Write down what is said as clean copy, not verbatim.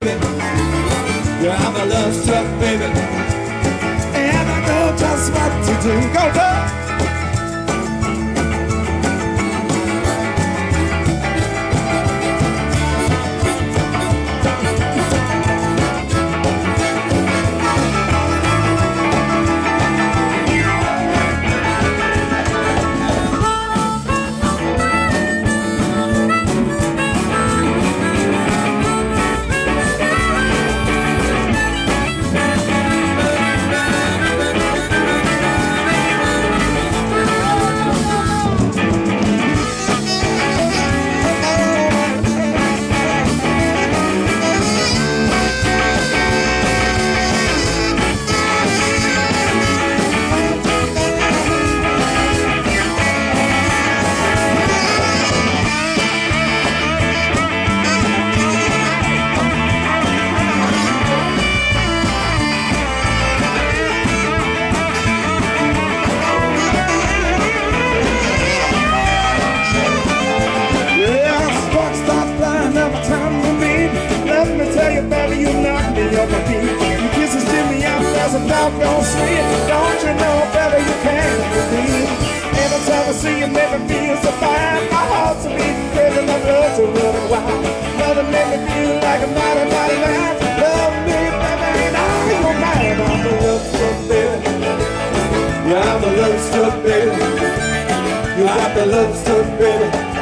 Yeah, I'm a love struck baby, and I know just what to do. Go, go! Your kisses to me out as a doggone sweet. Don't you know better you can with me? Every time I see you, make me feel so fine. My heart's a beating crazy, my blood's a running wild. Love to make me feel like a mighty, mighty man. Love me, baby, ain't all your mind. I'm the love struck baby. Yeah, I'm the love struck baby. You got the love struck baby.